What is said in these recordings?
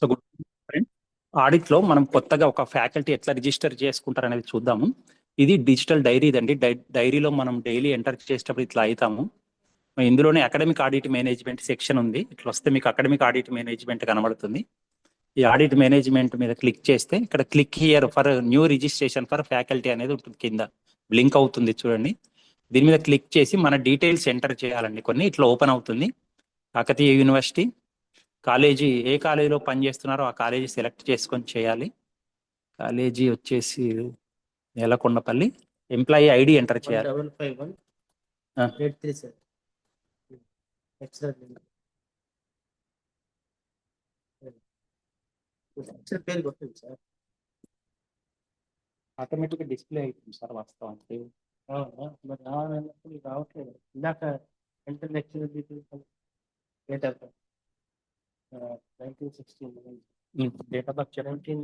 So good friend, audit లో మనం కొత్తగా ఒక ఫ్యాకల్టీ ఎట్లా రిజిస్టర్ చేసుకుంటారు అనేది చూద్దాము. ఇది డిజిటల్ డైరీ అండి. డైరీలో మనం డైలీ ఎంటర్ చేసేటప్పుడు ఇట్లా అవుతాము. ఇందులోనే అకాడమిక్ ఆడిట్ మేనేజ్మెంట్ సెక్షన్ ఉంది. ఇట్లా వస్తే మీకు అకాడమిక్ ఆడిట్ మేనేజ్మెంట్ కనబడుతుంది. ఈ ఆడిట్ మేనేజ్మెంట్ మీద క్లిక్ చేస్తే ఇక్కడ click here for new registration for faculty అనేది ఉంటుంది, కింద బ్లింక్ అవుతుంది చూడండి. దీని మీద క్లిక్ చేసి మన డీటెయిల్స్ ఎంటర్ చేయాలండి. కొన్ని ఇట్లా ఓపెన్ అవుతుంది. కాకతీయ యూనివర్సిటీ కాలేజీ, ఏ కాలేజీలో పనిచేస్తున్నారో ఆ కాలేజీ సెలెక్ట్ చేసుకొని చేయాలి. కాలేజీ వచ్చేసి నేలకొండపల్లి. ఎంప్లాయీ ఐడి ఎంటర్ చేయాలి. 1551 పేరు కొట్టింది సార్, ఆటోమేటిక్ డిస్ప్లే అవుతుంది సార్ వాస్తవానికి. మరి రావాలన్నప్పుడు రావట్లేదు. ఇందాక enter lecture details date of 1969, date of birth 19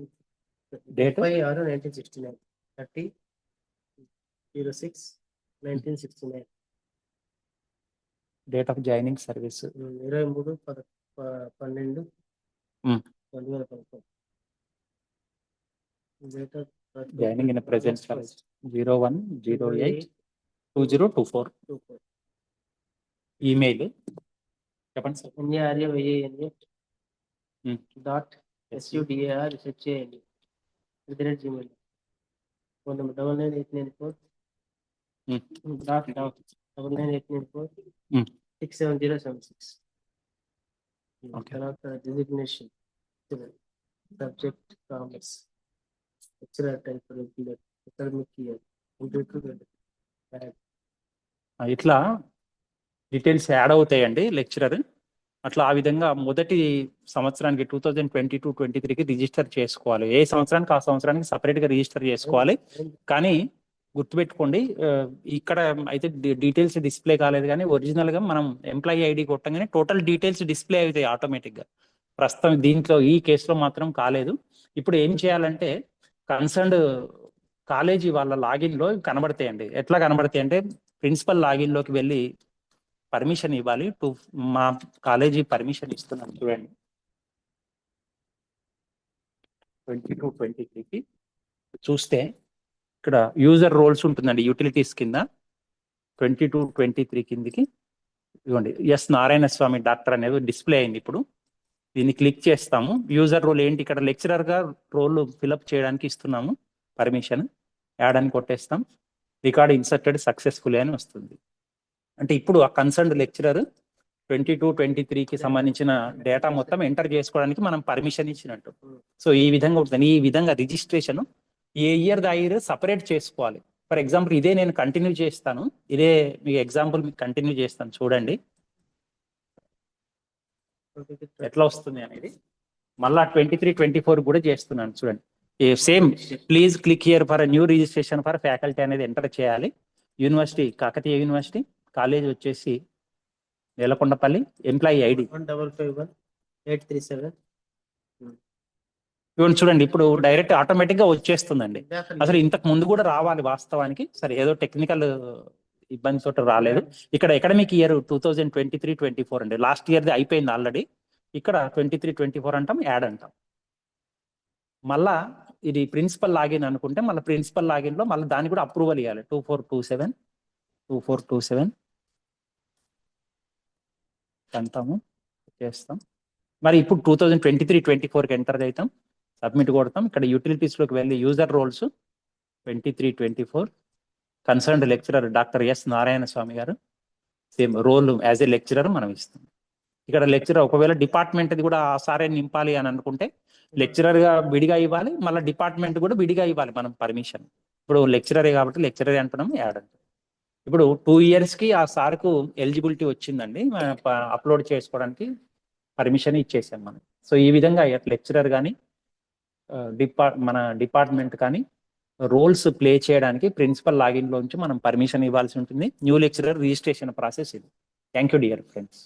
date 36/6/1969, 30/06/1969, date of joining service 23/12/2011, date of joining in present service 01/08/2024. Email చెప్పండి సార్. NARAVAN.SUDAR@gmail. Phone number 9989467076. తర్వాత designation subject commerce, lecturer type regular, academic year, ఇట్లా details add అవుతాయండి lecturer. అట్లా ఆ విధంగా మొదటి సంవత్సరానికి 2022-23కి register చేసుకోవాలి. ఏ సంవత్సరానికి ఆ సంవత్సరానికి సపరేట్గా రిజిస్టర్ చేసుకోవాలి. కానీ గుర్తుపెట్టుకోండి, ఇక్కడ అయితే డీటెయిల్స్ డిస్ప్లే కాలేదు, కానీ ఒరిజినల్గా మనం ఎంప్లాయీ ఐడి కొట్టగానే టోటల్ డీటెయిల్స్ డిస్ప్లే అవుతాయి ఆటోమేటిక్గా. ప్రస్తుతం దీంట్లో ఈ కేసులో మాత్రం కాలేదు. ఇప్పుడు ఏం చేయాలంటే కన్సర్న్డ్ కాలేజీ వాళ్ళ లాగిన్లో కనబడతాయండి. ఎట్లా కనబడతాయి అంటే ప్రిన్సిపల్ లాగిన్లోకి వెళ్ళి పర్మిషన్ ఇవ్వాలి. మా కాలేజీ పర్మిషన్ ఇస్తున్నాం చూడండి. 22-23కి చూస్తే ఇక్కడ యూజర్ రోల్స్ ఉంటుందండి, యూటిలిటీస్ కింద 22-23 కిందికి ఇవ్వండి. ఎస్ నారాయణ స్వామి డాక్టర్ అనేది డిస్ప్లే అయింది. ఇప్పుడు దీన్ని క్లిక్ చేస్తాము. యూజర్ రోల్ ఏంటి, ఇక్కడ లెక్చరర్ గా రోల్ ఫిలప్ చేయడానికి ఇస్తున్నాము పర్మిషన్. యాడ్ అని కొట్టేస్తాం. రికార్డ్ ఇన్సర్టెడ్ సక్సెస్ఫుల్ అని వస్తుంది. అంటే ఇప్పుడు ఆ కన్సర్న్డ్ లెక్చరర్ 22-23కి సంబంధించిన డేటా మొత్తం ఎంటర్ చేసుకోవడానికి మనం పర్మిషన్ ఇచ్చినట్టు. సో ఈ విధంగా ఉంటుంది. ఈ విధంగా రిజిస్ట్రేషన్ ఏ ఇయర్ దా ఇయర్ సపరేట్ చేసుకోవాలి. ఫర్ ఎగ్జాంపుల్ ఇదే నేను కంటిన్యూ చేస్తాను. ఇదే మీ ఎగ్జాంపుల్ మీకు కంటిన్యూ చేస్తాను చూడండి ఎట్లా వస్తుంది అనేది. మళ్ళా 23-24 కూడా చేస్తున్నాను చూడండి. Same please click here for new registration for faculty అనేది ఎంటర్ చేయాలి. యూనివర్సిటీ కాకతీయ యూనివర్సిటీ, కాలేజ్ వచ్చేసి నేలకొండపల్లి, ఎంప్లాయీ ఐడి 1551-837. ఇవన్నీ చూడండి. ఇప్పుడు డైరెక్ట్ ఆటోమేటిక్ గా వచ్చేస్తుందండి. అసలు ఇంతకు ముందు కూడా రావాలి వాస్తవానికి, సరే ఏదో టెక్నికల్ ఇబ్బంది తోటి రాలేదు. ఇక్కడ అకాడమిక్ ఇయర్ 2023-24 అండి. లాస్ట్ ఇయర్ది అయిపోయింది ఆల్రెడీ. ఇక్కడ 23-24 అంటాం, యాడ్ అంటాం. మళ్ళా ఇది ప్రిన్సిపల్ లాగిన్ అనుకుంటే మళ్ళీ ప్రిన్సిపల్ లాగిన్ లో మళ్ళీ దాన్ని కూడా అప్రూవల్ ఇవ్వాలి. 2427 అంటాము, చేస్తాం. మరి ఇప్పుడు 2023-24కి ఎంటర్ అవుతాం, సబ్మిట్ కొడతాం. ఇక్కడ యూటిలిటీస్ లోకి వెళ్ళి user roles 23-24 concerned lecturer doctor S Narayana Swamy గారు, same role as a lecturer మనం ఇస్తాం. ఇక్కడ లెక్చరర్ ఒకవేళ డిపార్ట్మెంట్ కూడా ఆ సారే నింపాలి అని అనుకుంటే లెక్చరర్ గా విడిగా ఇవ్వాలి, మళ్ళీ డిపార్ట్మెంట్ కూడా విడిగా ఇవ్వాలి మనం పర్మిషన్. ఇప్పుడు లెక్చరరే కాబట్టి లెక్చరర్ అంటున్నాం, యాడ్ అంటాం. ఇప్పుడు 2 years కి ఆ సార్కు ఎలిజిబిలిటీ వచ్చిందండి, అప్లోడ్ చేసుకోవడానికి పర్మిషన్ ఇచ్చేసాం మనం. సో ఈ విధంగా లెక్చరర్ కానీ మన డిపార్ట్మెంట్ కానీ రోల్స్ ప్లే చేయడానికి ప్రిన్సిపల్ లాగిన్ లోంచి మనం పర్మిషన్ ఇవ్వాల్సి ఉంటుంది. న్యూ లెక్చరర్ రిజిస్ట్రేషన్ ప్రాసెస్ ఇది. Thank you dear friends.